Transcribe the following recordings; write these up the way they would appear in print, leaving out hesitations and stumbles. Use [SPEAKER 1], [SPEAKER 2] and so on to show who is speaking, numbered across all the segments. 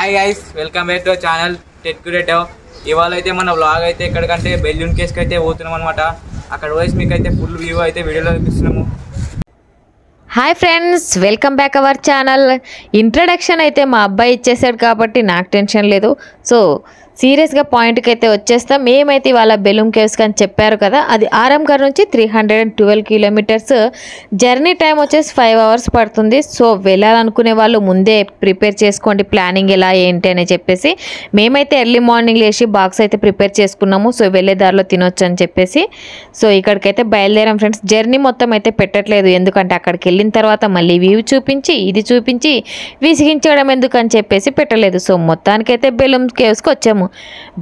[SPEAKER 1] Hi guys, welcome back to channel tech creative. ఇవాళ అయితే మన వ్లాగ్ అయితే ఎక్కడికంటే బెలూన్ కేస్కి అయితే పోతున్నాం అనమాట. అక్కడ పోయి మీకైతే ఫుల్ వ్యూ అయితే వీడియోలో చూపిస్తున్నాము.
[SPEAKER 2] Hi friends, welcome back our channel. Introduction అయితే మా అబ్బాయి ఇచ్చేసాడు కాబట్టి నాకు టెన్షన్ లేదు. సో సీరియస్గా పాయింట్కి అయితే వచ్చేస్తాం. మేమైతే ఇవాళ బెలూమ్ కేవ్స్కి అని చెప్పారు కదా, అది ఆరంఘర్ నుంచి 312 కిలోమీటర్స్. జర్నీ టైం వచ్చేసి 5 అవర్స్ పడుతుంది. సో వెళ్ళాలనుకునే వాళ్ళు ముందే ప్రిపేర్ చేసుకోండి, ప్లానింగ్ ఎలా ఏంటి అని చెప్పేసి. మేమైతే ఎర్లీ మార్నింగ్ లేచి బాక్స్ అయితే ప్రిపేర్ చేసుకున్నాము. సో వెళ్ళే దారిలో తినొచ్చు అని చెప్పేసి సో ఇక్కడికైతే బయలుదేరాం ఫ్రెండ్స్. జర్నీ మొత్తం అయితే పెట్టట్లేదు, ఎందుకంటే అక్కడికి వెళ్ళిన తర్వాత మళ్ళీ వ్యూ చూపించి ఇది చూపించి విసిగించడం ఎందుకు అని చెప్పేసి పెట్టలేదు. సో మొత్తానికైతే బెలూమ్ కేవ్స్కి వచ్చాము.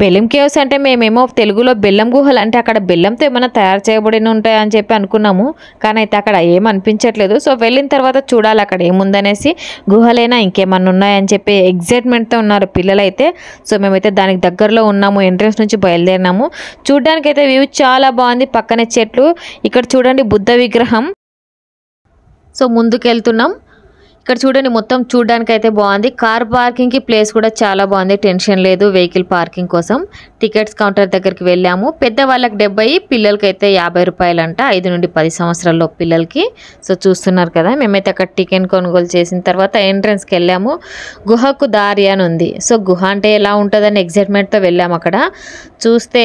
[SPEAKER 2] బెలూమ్ కేవ్స్ అంటే మేమేమో తెలుగులో బెల్లం గుహలు, అంటే అక్కడ బెల్లంతో ఏమైనా తయారు చేయబడిన ఉంటాయని చెప్పి అనుకున్నాము, కానీ అయితే అక్కడ ఏం అనిపించట్లేదు. సో వెళ్ళిన తర్వాత చూడాలి అక్కడ ఏముందనేసి, గుహలైనా ఇంకేమన్నా ఉన్నాయని చెప్పి ఎగ్జైట్మెంట్తో ఉన్నారు పిల్లలైతే. సో మేమైతే దానికి దగ్గరలో ఉన్నాము, ఎంట్రన్స్ నుంచి బయలుదేరినాము. చూడ్డానికైతే వ్యూ చాలా బాగుంది, పక్కనే చెట్లు. ఇక్కడ చూడండి బుద్ధ విగ్రహం. సో ముందుకు వెళ్తున్నాం. ఇక్కడ చూడండి మొత్తం చూడడానికి అయితే బాగుంది. కార్ పార్కింగ్కి ప్లేస్ కూడా చాలా బాగుంది, టెన్షన్ లేదు వెహికల్ పార్కింగ్ కోసం. టికెట్స్ కౌంటర్ దగ్గరికి వెళ్ళాము. పెద్దవాళ్ళకి 70, పిల్లలకి అయితే 50 రూపాయలంట, 5 నుండి 10 సంవత్సరాల్లో పిల్లలకి. సో చూస్తున్నారు కదా, మేమైతే అక్కడ టికెట్ కొనుగోలు చేసిన తర్వాత ఎంట్రన్స్కి వెళ్ళాము. గుహకు దారి అని ఉంది. సో గుహ అంటే ఎలా ఉంటుందని ఎగ్జైట్మెంట్తో వెళ్ళాము. అక్కడ చూస్తే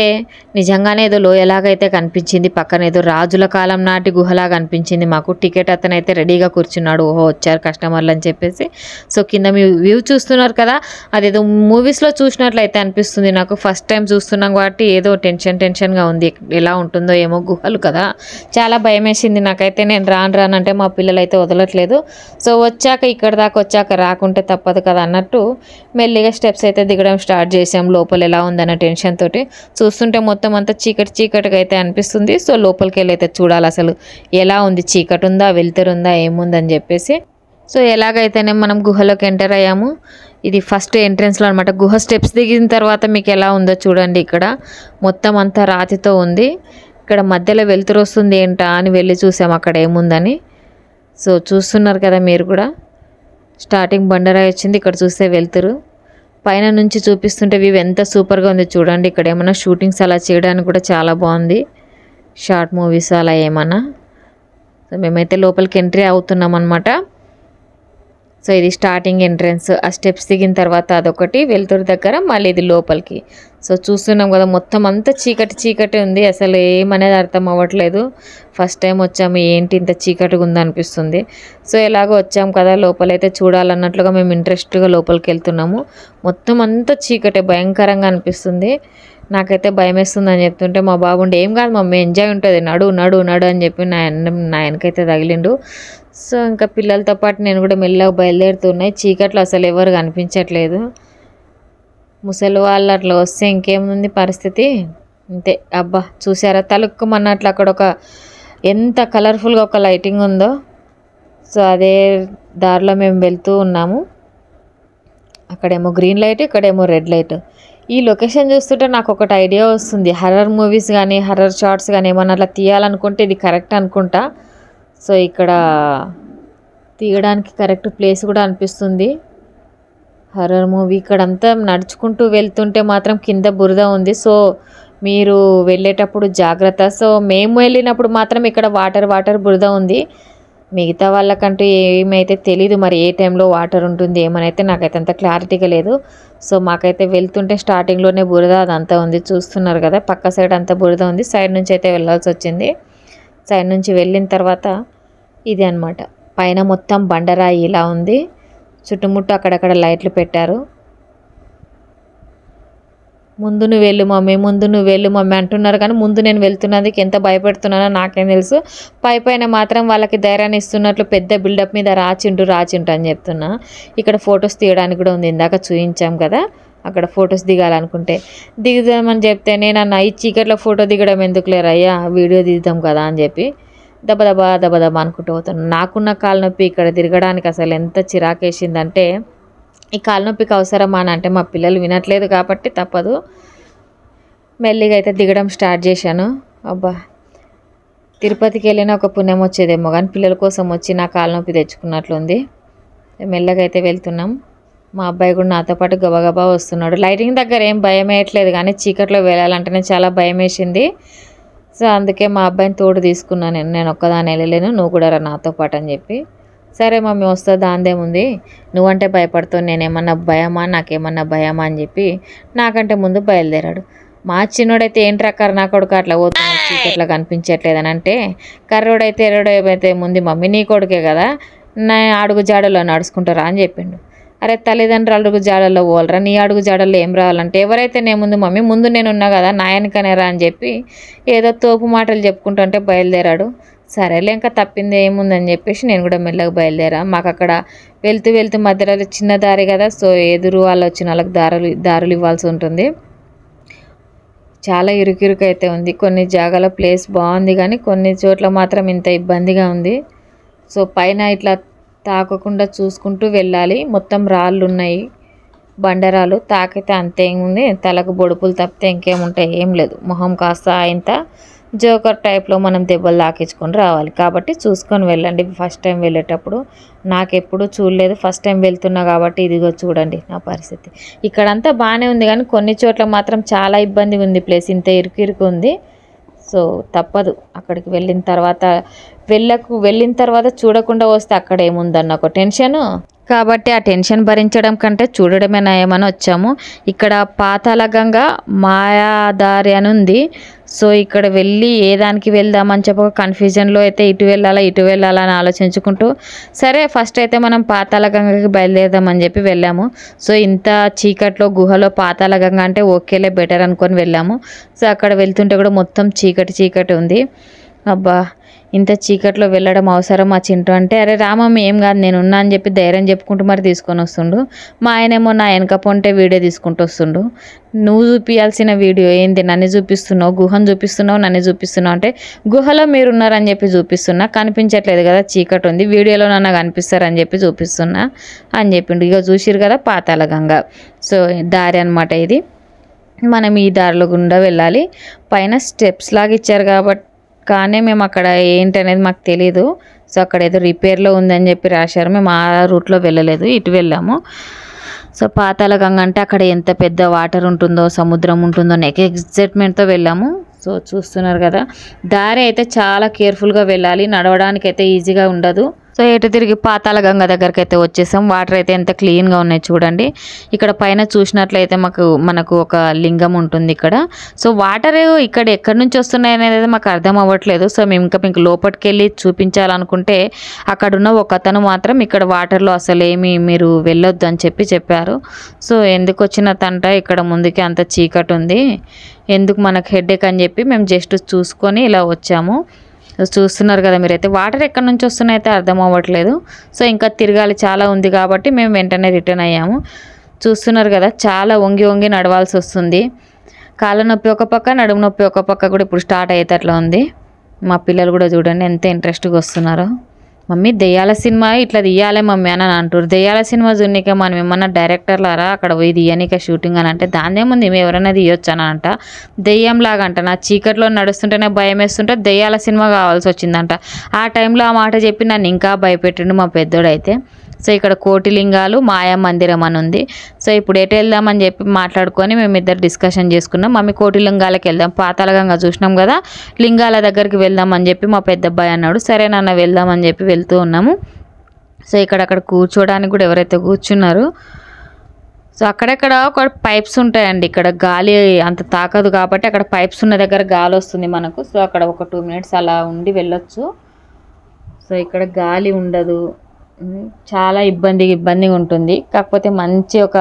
[SPEAKER 2] నిజంగానే ఏదో లోయలాగైతే కనిపించింది, పక్కన ఏదో రాజుల కాలం నాటి గుహలాగా అనిపించింది మాకు. టికెట్ అతను అయితే రెడీగా కూర్చున్నాడు, ఓహో వచ్చారు కస్టమర్లు అని చెప్పేసి. సో కింద మీ వ్యూ చూస్తున్నారు కదా, అదేదో మూవీస్లో చూసినట్లయితే అనిపిస్తుంది నాకు. ఫస్ట్ టైం చూస్తున్నాం కాబట్టి ఏదో టెన్షన్గా ఉంది, ఎలా ఉంటుందో ఏమో, గుహలు కదా, చాలా భయం వేసింది నాకైతే. నేను రానంటే మా పిల్లలు అయితే వదలట్లేదు. సో వచ్చాక ఇక్కడ దాకా వచ్చాక రాకుంటే తప్పదు కదా అన్నట్టు మెల్లిగా స్టెప్స్ అయితే దిగడం స్టార్ట్ చేసాం. లోపల ఎలా ఉందన్న టెన్షన్ తోటి చూస్తుంటే మొత్తం అంతా చీకటిగా అయితే అనిపిస్తుంది. సో లోపలికి వెళ్ళి అయితే చూడాలి అసలు ఎలా ఉంది, చీకటి ఉందా వెలుతురుందా ఏముందని చెప్పేసి. సో ఎలాగైతేనే మనం గుహలోకి ఎంటర్ అయ్యాము. ఇది ఫస్ట్ ఎంట్రన్స్లో అనమాట. గుహ స్టెప్స్ దిగిన తర్వాత మీకు ఎలా ఉందో చూడండి. ఇక్కడ మొత్తం అంతా రాతితో ఉంది. ఇక్కడ మధ్యలో వెలుతురు వస్తుంది ఏంటా అని వెళ్ళి చూసాము అక్కడ ఏముందని. సో చూస్తున్నారు కదా మీరు కూడా, స్టార్టింగ్ బండరాయి వచ్చింది, ఇక్కడ చూస్తే వెలుతురు. పైన నుంచి చూపిస్తుంటే వ్యూ ఎంత సూపర్గా ఉంది చూడండి. ఇక్కడ ఏమన్నా షూటింగ్స్ అలా చేయడానికి కూడా చాలా బాగుంది, షార్ట్ మూవీస్ అలా ఏమన్నా. సో మేమైతే లోపలికి ఎంట్రీ అవుతున్నాం అనమాట. సో ఇది స్టార్టింగ్ ఎంట్రన్స్. ఆ స్టెప్స్ దిగిన తర్వాత అదొకటి వెలుతురు దగ్గర, మళ్ళీ ఇది లోపలికి. సో చూస్తున్నాం కదా మొత్తం అంతా చీకటి ఉంది, అసలు ఏమనేది అర్థం అవ్వట్లేదు. ఫస్ట్ టైం వచ్చాము, ఏంటి ఇంత చీకటిగా ఉంది అనిపిస్తుంది. సో ఎలాగో వచ్చాము కదా, లోపలైతే చూడాలన్నట్లుగా మేము ఇంట్రెస్ట్గా లోపలికి వెళ్తున్నాము. మొత్తం అంతా చీకటే, భయంకరంగా అనిపిస్తుంది. నాకైతే భయం వేస్తుంది అని చెప్తుంటే మా బాబుండి ఏం కాదు మమ్మీ ఎంజాయ్ ఉంటుంది, నడు అని చెప్పి నా వెనకైతే తగిలిండు. సో ఇంకా పిల్లలతో పాటు నేను కూడా మెల్లగా బయలుదేరుతున్నాయి. చీకట్లో అసలు ఎవరు కనిపించట్లేదు. ముసలి వాళ్ళు అట్లా వస్తే ఇంకేముంది పరిస్థితి, అంతే. అబ్బా చూసారా తలుక్కుమన్నట్లు అక్కడ ఒక ఎంత కలర్ఫుల్గా ఒక లైటింగ్ ఉందో. సో అదే దారిలో మేము వెళ్తూ ఉన్నాము. అక్కడేమో గ్రీన్ లైట్, ఇక్కడేమో రెడ్ లైట్. ఈ లొకేషన్ చూస్తుంటే నాకు ఒకటి ఐడియా వస్తుంది, హర్రర్ మూవీస్ కానీ హర్రర్ షార్ట్స్ కానీ ఏమన్నా అట్లా తీయాలనుకుంటే ఇది కరెక్ట్ అనుకుంటా. సో ఇక్కడ తీయడానికి కరెక్ట్ ప్లేస్ కూడా అనిపిస్తుంది, హర్రర్ మూవీ. ఇక్కడంతా నడుచుకుంటూ వెళ్తుంటే మాత్రం కింద బురద ఉంది. సో మీరు వెళ్ళేటప్పుడు జాగ్రత్త. సో మేము వెళ్ళినప్పుడు మాత్రం ఇక్కడ వాటర్ బురద ఉంది. మిగతా వాళ్ళకంటూ ఏమైతే తెలీదు, మరి ఏ టైంలో వాటర్ ఉంటుంది ఏమనైతే నాకైతే అంత క్లారిటీగా లేదు. సో మాకైతే వెళ్తుంటే స్టార్టింగ్లోనే బురద అదంతా ఉంది, చూస్తున్నారు కదా. పక్క సైడ్ అంతా బురద ఉంది, సైడ్ నుంచి అయితే వెళ్ళాల్సి వచ్చింది. సైడ్ నుంచి వెళ్ళిన తర్వాత ఇది అనమాట, పైన మొత్తం బండరాయి ఇలా ఉంది, చుట్టుముట్టు అక్కడక్కడ లైట్లు పెట్టారు. ముందు నువ్వు వెళ్ళు మమ్మీ అంటున్నారు, కానీ ముందు నేను వెళ్తున్నందుకు ఎంత భయపెడుతున్నానో నాకేం తెలుసు. పైన మాత్రం వాళ్ళకి ధైర్యాన్ని ఇస్తున్నట్లు పెద్ద బిల్డప్ మీద రాచింటు అని చెప్తున్నా. ఇక్కడ ఫొటోస్ తీయడానికి కూడా ఉంది, ఇందాక చూపించాం కదా. అక్కడ ఫొటోస్ దిగాలనుకుంటే దిగుదామని చెప్తే నేను అన్న ఈ చీకట్లో ఫోటో దిగడం ఎందుకు లేరయ్యా, వీడియో దిగుదాం కదా అని చెప్పి దబదబా అనుకుంటూ పోతాను. నాకున్న కాలు నొప్పి ఇక్కడ తిరగడానికి అసలు ఎంత చిరాకేసిందంటే, ఈ కాలు నొప్పికి అవసరమా అని అంటే మా పిల్లలు వినట్లేదు కాబట్టి తప్పదు. మెల్లిగా అయితే దిగడం స్టార్ట్ చేశాను. అబ్బా తిరుపతికి వెళ్ళినా ఒక పుణ్యం వచ్చేదేమో, కానీ పిల్లల కోసం వచ్చి నా కాలు నొప్పి తెచ్చుకున్నట్లుంది. మెల్లగా అయితే వెళ్తున్నాం. మా అబ్బాయి కూడా నాతో పాటు గబగబా వస్తున్నాడు. లైటింగ్ దగ్గర ఏం భయం వేయట్లేదు, కానీ చీకట్లో వెళ్ళాలంటేనే చాలా భయం వేసింది. సో అందుకే మా అబ్బాయిని తోడు తీసుకున్నాను. నేను ఒక్కదాన్ని వెళ్ళలేను, నువ్వు కూడా రా నాతో పాటు అని చెప్పి. సరే మమ్మీ వస్తా, దాందేముంది, నువ్వంటే భయపడుతావు, నేనేమన్నా భయమా, నాకేమన్నా భయమా అని చెప్పి నాకంటే ముందు బయలుదేరాడు. మా చిన్నోడైతే ఏంట్రా కర్ణ కొడుకు అట్లా పోతున్నాడు, చీకట్లో కనిపించట్లేదని అంటే, కర్రోడైతే ఎర్రోడైతే ముందు మమ్మీ నీ కొడుకే కదా, నా అడుగు జాడలో నడుచుకుంటారా అని చెప్పిండు. అరే తల్లిదండ్రులు అడుగు జాడల్లో పోవాలరా, నీ అడుగు జాడల్లో ఏం రావాలంటే, ఎవరైతే నేను ముందు మమ్మీ ముందు నేను ఉన్నా కదా నాయనకనే రా అని చెప్పి ఏదో తోపు మాటలు చెప్పుకుంటుంటే బయలుదేరాడు. సరేలే ఇంకా తప్పింది ఏముందని చెప్పేసి నేను కూడా మెల్లగా బయలుదేరా. మాకు అక్కడ వెళ్తూ మధ్యలో చిన్న దారి కదా, సో ఎదురు వాళ్ళు వచ్చిన వాళ్ళకి దారులు ఇవ్వాల్సి ఉంటుంది. చాలా ఇరుకిరుకు అయితే ఉంది. కొన్ని జాగాల ప్లేస్ బాగుంది, కానీ కొన్ని చోట్ల మాత్రం ఇంత ఇబ్బందిగా ఉంది. సో పైన ఇట్లా తాకకుండా చూసుకుంటూ వెళ్ళాలి. మొత్తం రాళ్ళు ఉన్నాయి, బండరాలు తాకితే అంతే ఉంది, తలకు బొడుపులు తప్పితే ఇంకేముంటాయి, ఏం లేదు. మొహం కాస్త ఇంత జోకర్ టైప్లో మనం దెబ్బలు తాకించుకొని రావాలి. కాబట్టి చూసుకొని వెళ్ళండి ఫస్ట్ టైం వెళ్ళేటప్పుడు. నాకెప్పుడు చూడలేదు, ఫస్ట్ టైం వెళ్తున్నా కాబట్టి ఇదిగో చూడండి నా పరిస్థితి. ఇక్కడంతా బాగానే ఉంది, కానీ కొన్ని చోట్ల మాత్రం చాలా ఇబ్బందిగా ఉంది. ప్లేస్ ఇంత ఇరుకు ఉంది. సో తప్పదు, అక్కడికి వెళ్ళిన తర్వాత చూడకుండా వస్తే అక్కడ ఏముందన్న ఒక టెన్షను. కాబట్టి ఆ టెన్షన్ భరించడం కంటే చూడడమే నయమని వచ్చాము. ఇక్కడ పాతాళ గంగ మాయాదారి అని ఉంది. సో ఇక్కడ వెళ్ళి ఏ దానికి వెళ్దామని చెప్పక కన్ఫ్యూజన్లో అయితే ఇటు వెళ్ళాలా అని ఆలోచించుకుంటూ, సరే ఫస్ట్ అయితే మనం పాతాళ గంగకి బయలుదేరదామని చెప్పి వెళ్ళాము. సో ఇంత చీకట్లో గుహలో పాతాళ గంగ అంటే ఓకేలే బెటర్ అనుకొని వెళ్ళాము. సో అక్కడ వెళ్తుంటే కూడా మొత్తం చీకటి ఉంది. అబ్బా ఇంత చీకట్లో వెళ్ళడం అవసరం మా చింటూ అంటే, అరే రామమ్మ ఏం కాదు నేను ఉన్నా అని చెప్పి ధైర్యం చెప్పుకుంటూ మరి తీసుకొని వస్తుండు. మా ఆయనేమో నా వెనక పొంటే వీడియో తీసుకుంటూ వస్తుండు. నువ్వు చూపించాల్సిన వీడియో ఏంది, నన్ను చూపిస్తున్నావు, గుహను చూపిస్తున్నావు, నన్ను చూపిస్తున్నావు అంటే, గుహలో మీరు ఉన్నారని చెప్పి చూపిస్తున్నా, కనిపించట్లేదు కదా చీకటి ఉంది, వీడియోలో నన్ను కనిపిస్తారని చెప్పి చూపిస్తున్నా అని చెప్పిండు. ఇక చూసిరు కదా పాతాళ గంగ. సో దారి అనమాట ఇది. మనం ఈ దారిలో గుండా వెళ్ళాలి. పైన స్టెప్స్ లాగా ఇచ్చారు కాబట్టి కానీ మేము అక్కడ ఏంటనేది మాకు తెలీదు. సో అక్కడ ఏదో రిపేర్లో ఉందని చెప్పి రాశారు. మేము ఆ రూట్లో వెళ్ళలేదు, ఇటు వెళ్ళాము. సో పాతాళ గంగ అంటే అక్కడ ఎంత పెద్ద వాటర్ ఉంటుందో, సముద్రం ఉంటుందో ఎక్సైట్మెంట్తో వెళ్ళాము. సో చూస్తున్నారు కదా, దారి అయితే చాలా కేర్ఫుల్గా వెళ్ళాలి, నడవడానికి అయితే ఈజీగా ఉండదు. సో ఎటు తిరిగి పాతాళ గంగ దగ్గరికి అయితే వచ్చేసాం. వాటర్ అయితే ఎంత క్లీన్గా ఉన్నాయి చూడండి. ఇక్కడ పైన చూసినట్లయితే మనకు ఒక లింగం ఉంటుంది ఇక్కడ. సో వాటర్ ఇక్కడ ఎక్కడి నుంచి వస్తున్నాయి అనేది మాకు అర్థం అవ్వట్లేదు. సో మేము ఇంకా లోపలికి వెళ్ళి చూపించాలనుకుంటే అక్కడున్న ఒక అతను మాత్రం ఇక్కడ వాటర్లో అసలు ఏమి మీరు వెళ్ళొద్దు అని చెప్పారు. సో ఎందుకు వచ్చిన తంట, ఇక్కడ ముందుకి అంత చీకటి ఉంది, ఎందుకు మనకు హెడేక్ అని చెప్పి మేము జస్ట్ చూసుకొని ఇలా వచ్చాము. చూస్తున్నారు కదా మీరైతే, వాటర్ ఎక్కడి నుంచి వస్తున్నాయితే అర్థం అవ్వట్లేదు. సో ఇంకా తిరగాలి చాలా ఉంది కాబట్టి మేము వెంటనే రిటర్న్ అయ్యాము. చూస్తున్నారు కదా, చాలా వంగి నడవాల్సి వస్తుంది. కాళ్ళ నొప్పి ఒక పక్క, నడుము నొప్పి ఒక పక్క కూడా ఇప్పుడు స్టార్ట్ అయ్యేటట్లు ఉంది. మా పిల్లలు కూడా చూడండి ఎంత ఇంట్రెస్ట్గా వస్తున్నారో. మమ్మీ దెయ్యాల సినిమా ఇట్లా తీయాలి మమ్మీ అని అంటారు. దెయ్యాల సినిమా చూడనీకే మనం ఏమన్నా డైరెక్టర్లారా అక్కడ పోయి తీయనీక షూటింగ్ అని అంటే, దాన్నేముంది మేము ఎవరైనా తీయొచ్చు అని అంట. దెయ్యంలాగా అంట, నా చీకట్లో నడుస్తుంటేనే భయం వేస్తుంటే దెయ్యాల సినిమా కావాల్సి వచ్చిందంట. ఆ టైంలో ఆ మాట చెప్పి నన్ను ఇంకా భయపెట్టిండు మా పెద్దోడైతే. సో ఇక్కడ కోటిలింగాలు మాయా మందిరం అని ఉంది. సో ఇప్పుడు ఎటు వెళ్దామని చెప్పి మాట్లాడుకొని మేమిద్దరు డిస్కషన్ చేసుకున్నాం. మమ్మీ కోటిలింగాలకి వెళ్దాం, పాతాళ గంగ చూసినాం కదా, లింగాల దగ్గరికి వెళ్దామని చెప్పి మా పెద్ద అబ్బాయి అన్నాడు. సరే నాన్న వెళ్దామని చెప్పి వెళ్తూ ఉన్నాము. సో అక్కడ కూర్చోడానికి కూడా ఎవరైతే కూర్చున్నారు. సో అక్కడెక్కడ ఒక పైప్స్ ఉంటాయండి. ఇక్కడ గాలి అంత తాకదు కాబట్టి అక్కడ పైప్స్ ఉన్న దగ్గర గాలి వస్తుంది మనకు. సో అక్కడ ఒక 2 minutes అలా ఉండి వెళ్ళొచ్చు. సో ఇక్కడ గాలి ఉండదు, చాలా ఇబ్బందిగా ఉంటుంది. కాకపోతే మంచి ఒక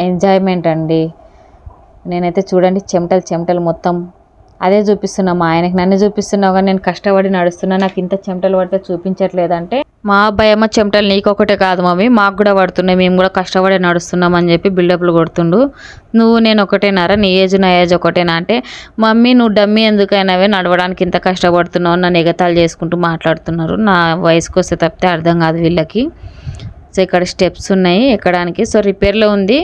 [SPEAKER 2] ఎంజాయ్మెంట్ అండి. నేనైతే చూడండి చెమటలు మొత్తం అదే చూపిస్తున్నా మా ఆయనకి, నన్ను చూపిస్తున్నావు కానీ నేను కష్టపడి నడుస్తున్నా, నాకు ఇంత చెమటలు పడితే చూపించట్లేదంటే, మా అబ్బాయి అమ్మ చెమటలు నీకొకటే కాదు మమ్మీ మాకు కూడా పడుతున్నాయి, మేము కూడా కష్టపడి నడుస్తున్నాం అని చెప్పి బిల్డప్లు కొడుతుండు. నువ్వు నేను ఒకటేనారా, నీ ఏజ్ నా ఏజ్ ఒకటేనా అంటే, మమ్మీ నువ్వు డమ్మీ ఎందుకైనావే నడవడానికి ఇంత కష్టపడుతున్నావు నన్ను ఎగతాళి చేసుకుంటూ మాట్లాడుతున్నారు. నా వయసుకు వస్తే తప్పితే అర్థం కాదు వీళ్ళకి. సో ఇక్కడ స్టెప్స్ ఉన్నాయి ఎక్కడానికి. సో రిపేర్లో ఉంది,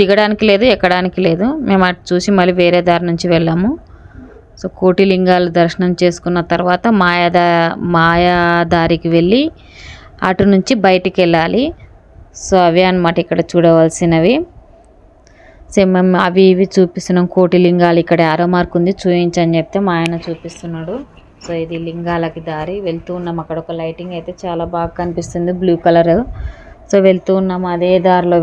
[SPEAKER 2] దిగడానికి లేదు, ఎక్కడానికి లేదు. మేము అటు చూసి మళ్ళీ వేరే దారి నుంచి వెళ్ళాము. సో కోటిలింగాలు దర్శనం చేసుకున్న తర్వాత మాయాదారికి వెళ్ళి అటు నుంచి బయటికి వెళ్ళాలి. సో అవే అన్నమాట ఇక్కడ చూడవలసినవి. సేమ్ మేము అవి ఇవి చూపిస్తున్నాం. కోటి లింగాలు ఇక్కడ యారో మార్క్ ఉంది చూపించని చెప్తే మా ఆయన చూపిస్తున్నాడు. సో ఇది లింగాలకి దారి. వెళ్తూ ఉన్నాం. అక్కడ ఒక లైటింగ్ అయితే చాలా బాగా కనిపిస్తుంది, బ్లూ కలర్. సో వెళ్తూ ఉన్నాం అదే దారిలో.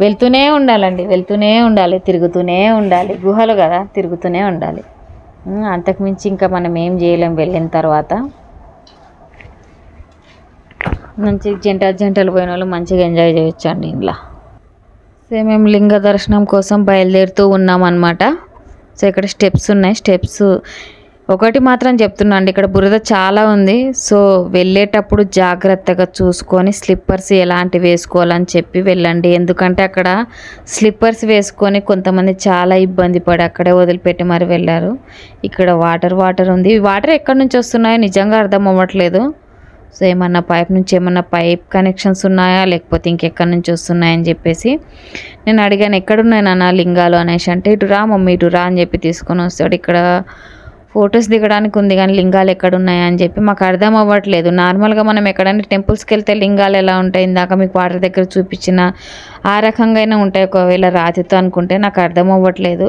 [SPEAKER 2] వెళ్తూనే ఉండాలండి, వెళ్తూనే ఉండాలి, తిరుగుతూనే ఉండాలి. గుహలు కదా, తిరుగుతూనే ఉండాలి. అంతకుమించి ఇంకా మనం ఏం చేయలేం వెళ్ళిన తర్వాత. మంచి జంటలు పోయిన వాళ్ళు మంచిగా ఎంజాయ్ చేయొచ్చు అండి ఇలా. సో మేము లింగ దర్శనం కోసం బయలుదేరుతూ ఉన్నాం అన్నమాట. సో ఇక్కడ స్టెప్స్ ఉన్నాయి. స్టెప్స్ ఒకటి మాత్రం చెప్తున్నా అండి, ఇక్కడ బురద చాలా ఉంది. సో వెళ్ళేటప్పుడు జాగ్రత్తగా చూసుకొని స్లిప్పర్స్ ఎలాంటివి వేసుకోవాలని చెప్పి వెళ్ళండి. ఎందుకంటే అక్కడ స్లిప్పర్స్ వేసుకొని కొంతమంది చాలా ఇబ్బంది పడి అక్కడే వదిలిపెట్టి మరి వెళ్ళారు. ఇక్కడ వాటర్ ఉంది. వాటర్ ఎక్కడి నుంచి వస్తున్నాయో నిజంగా అర్థం అవ్వట్లేదు. సో ఏమన్నా పైప్ నుంచి ఏమన్నా పైప్ కనెక్షన్స్ ఉన్నాయా లేకపోతే ఇంకెక్కడి నుంచి వస్తున్నాయని చెప్పేసి నేను అడిగాను, ఎక్కడున్నాయి నాన్న లింగాలు అనేసి. అంటే ఇటు రా మమ్మీ, ఇటు రా అని చెప్పి తీసుకొని వస్తాడు. ఇక్కడ ఫొటోస్ దిగడానికి ఉంది కానీ లింగాలు ఎక్కడున్నాయా అని చెప్పి మాకు అర్థం అవ్వట్లేదు. నార్మల్గా మనం ఎక్కడైనా టెంపుల్స్కి వెళ్తే లింగాలు ఎలా ఉంటాయి, ఇందాక మీకు వాటర్ దగ్గర చూపించిన ఆ రకంగా అయినా ఉంటాయి. ఒకవేళ రాతితో అనుకుంటే నాకు అర్థం అవ్వట్లేదు.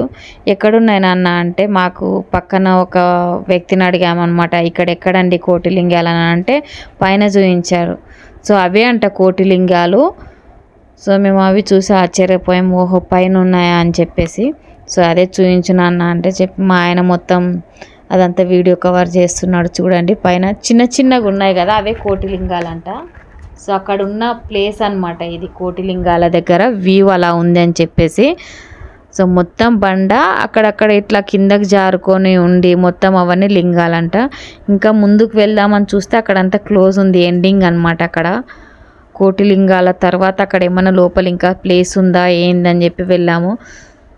[SPEAKER 2] ఎక్కడున్నాయి నాన్న అంటే మాకు పక్కన ఒక వ్యక్తిని అడిగామన్నమాట. ఇక్కడ ఎక్కడండి కోటి లింగాలు అని అంటే పైన చూపించారు. సో అవే అంట కోటి లింగాలు. సో మేము అవి చూసి ఆశ్చర్యపోయాం, ఓహో పైన ఉన్నాయా అని చెప్పేసి. సో అదే చూపించు నాన్న అంటే చెప్పి మా ఆయన మొత్తం అదంతా వీడియో కవర్ చేస్తున్నాడు. చూడండి పైన చిన్నగా ఉన్నాయి కదా, అవే కోటి లింగాలంట. సో అక్కడ ఉన్న ప్లేస్ అన్నమాట ఇది, కోటి లింగాల దగ్గర వ్యూ అలా ఉంది అని చెప్పేసి. సో మొత్తం బండ అక్కడక్కడ ఇట్లా కిందకి జారుకొని ఉండి మొత్తం అవన్నీ లింగాలంట. ఇంకా ముందుకు వెళ్దామని చూస్తే అక్కడంతా క్లోజ్ ఉంది, ఎండింగ్ అన్నమాట. అక్కడ కోటి లింగాల తర్వాత అక్కడ ఏమన్నా లోపల ఇంకా ప్లేస్ ఉందా ఏందని చెప్పి వెళ్ళాము.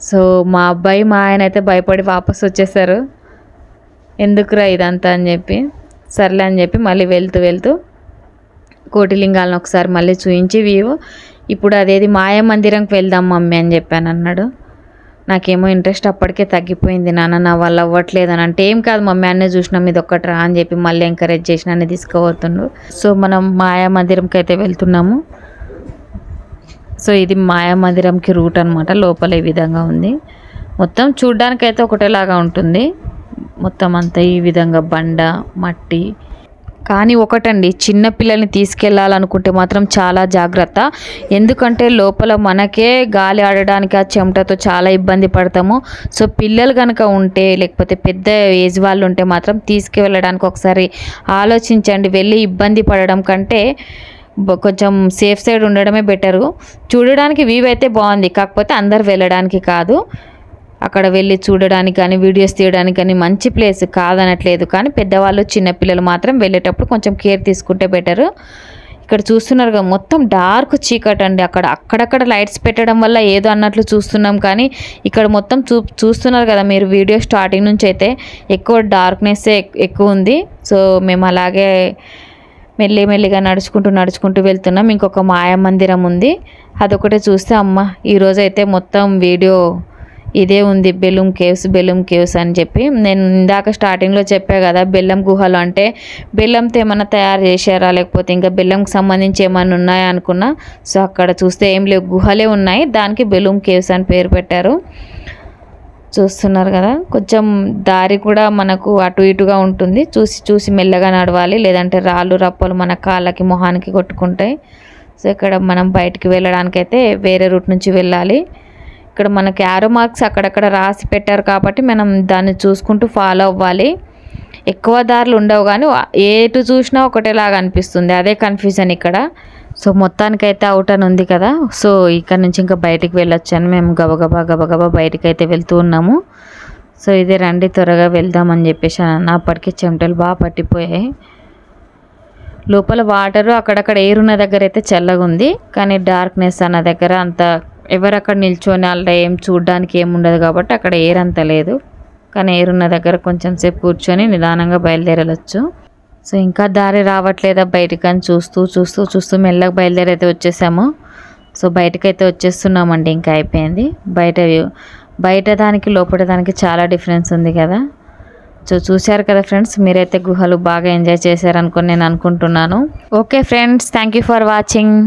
[SPEAKER 2] సో మా అబ్బాయి మా ఆయన అయితే భయపడి వాపస్ వచ్చేసారు, ఎందుకురా ఇదంతా అని చెప్పి. సర్లే అని చెప్పి మళ్ళీ వెళ్తూ కోటిలింగాలను ఒకసారి మళ్ళీ చూపించి వ్యూ. ఇప్పుడు అదేది మాయా మందిరంకి వెళ్దాం మమ్మీ అని చెప్పాను అన్నాడు. నాకేమో ఇంట్రెస్ట్ అప్పటికే తగ్గిపోయింది, నాన్న నా వల్ల అవ్వట్లేదు అని అంటే, ఏం కాదు మమ్మీ అన్నీ చూసినాం ఇది ఒక్కటి రా అని చెప్పి మళ్ళీ ఎంకరేజ్ చేసిన అన్నీ తీసుకుపోతుండు. సో మనం మాయా మందిరంకి అయితే వెళ్తున్నాము. సో ఇది మాయా మందిరంకి రూట్ అనమాట. లోపల ఈ విధంగా ఉంది. మొత్తం చూడ్డానికైతే ఒకటేలాగా ఉంటుంది. మొత్తం అంతా ఈ విధంగా బండ మట్టి. కానీ ఒకటండి, చిన్నపిల్లల్ని తీసుకెళ్ళాలనుకుంటే మాత్రం చాలా జాగ్రత్త. ఎందుకంటే లోపల మనకే గాలి ఆడడానికి ఆ చెమటతో చాలా ఇబ్బంది పడతాము. సో పిల్లలు కనుక ఉంటే లేకపోతే పెద్ద ఏజ్ వాళ్ళు ఉంటే మాత్రం తీసుకువెళ్ళడానికి ఒకసారి ఆలోచించండి. వెళ్ళి ఇబ్బంది పడడం కంటే కొంచెం సేఫ్ సైడ్ ఉండడమే బెటరు. చూడడానికి వ్యూ అయితే బాగుంది, కాకపోతే అందరు వెళ్ళడానికి కాదు. అక్కడ వెళ్ళి చూడడానికి కానీ వీడియోస్ తీయడానికి కానీ మంచి ప్లేస్ కాదనట్లేదు. కానీ పెద్దవాళ్ళు చిన్నపిల్లలు మాత్రం వెళ్ళేటప్పుడు కొంచెం కేర్ తీసుకుంటే బెటరు. ఇక్కడ చూస్తున్నారు కదా మొత్తం డార్క్ చీకటి అండి. అక్కడక్కడ లైట్స్ పెట్టడం వల్ల ఏదో అన్నట్లు చూస్తున్నాం, కానీ ఇక్కడ మొత్తం చూస్తున్నారు కదా మీరు వీడియో స్టార్టింగ్ నుంచి అయితే ఎక్కువ డార్క్నెస్ ఎక్కువ ఉంది. సో మేము అలాగే మెల్లిగా నడుచుకుంటూ వెళ్తున్నాం. ఇంకొక మాయా మందిరం ఉంది, అదొకటే చూస్తే అమ్మ ఈరోజు అయితే మొత్తం వీడియో ఇదే ఉంది, బెలూమ్ కేవ్స్ అని చెప్పి. నేను ఇందాక స్టార్టింగ్లో చెప్పా కదా బెల్లం గుహలు అంటే బెల్లంతో ఏమైనా తయారు చేశారా లేకపోతే ఇంకా బెల్లంకి సంబంధించి ఏమైనా ఉన్నాయా అనుకున్నా. సో అక్కడ చూస్తే ఏం లేవు, గుహలే ఉన్నాయి, దానికి బెలూమ్ కేవ్స్ అని పేరు పెట్టారు. చూస్తున్నారు కదా కొంచెం దారి కూడా మనకు అటు ఇటుగా ఉంటుంది, చూసి మెల్లగా నడవాలి, లేదంటే రాళ్ళు రప్పలు మన కాళ్ళకి మొహానికి కొట్టుకుంటాయి. సో ఇక్కడ మనం బయటికి వెళ్ళడానికైతే వేరే రూట్ నుంచి వెళ్ళాలి. ఇక్కడ మనకి యారో మార్క్స్ అక్కడక్కడ రాసి పెట్టారు కాబట్టి మనం దాన్ని చూసుకుంటూ ఫాలో అవ్వాలి. ఎక్కువ దారులు ఉండవు కానీ ఏటు చూసినా ఒకటేలాగా అనిపిస్తుంది, అదే కన్ఫ్యూజన్ ఇక్కడ. సో మొత్తానికైతే అవుట్ అని ఉంది కదా, సో ఇక్కడ నుంచి ఇంకా బయటికి వెళ్ళొచ్చాను. మేము గబగబా బయటికి అయితే వెళ్తూ ఉన్నాము. సో ఇదే రండి త్వరగా వెళ్దామని చెప్పేసి అప్పటికే చెమటలు బాగా పట్టిపోయాయి. లోపల వాటరు అక్కడక్కడ ఎయిర్ ఉన్న దగ్గర అయితే చల్లగా ఉంది, కానీ డార్క్నెస్ అన్న దగ్గర అంత ఎవరక్కడ నిల్చొని అలా ఏం చూడడానికి ఏముండదు కాబట్టి అక్కడ ఎయిర్ అంత లేదు. కానీ ఎయిర్ ఉన్న దగ్గర కొంచెం సేపు కూర్చొని నిదానంగా బయలుదేరవచ్చు. సో ఇంకా దారి రావట్లేదా బయటికి అని చూస్తూ మెల్లగా బయలుదేరైతే వచ్చేసాము. సో బయటకైతే వచ్చేస్తున్నామండి, ఇంకా అయిపోయింది. బయట దానికి లోపల దానికి చాలా డిఫరెన్స్ ఉంది కదా. సో చూశారు కదా ఫ్రెండ్స్, మీరైతే గుహలు బాగా ఎంజాయ్ చేశారనుకొని నేను అనుకుంటున్నాను. Okay friends, thank you for watching.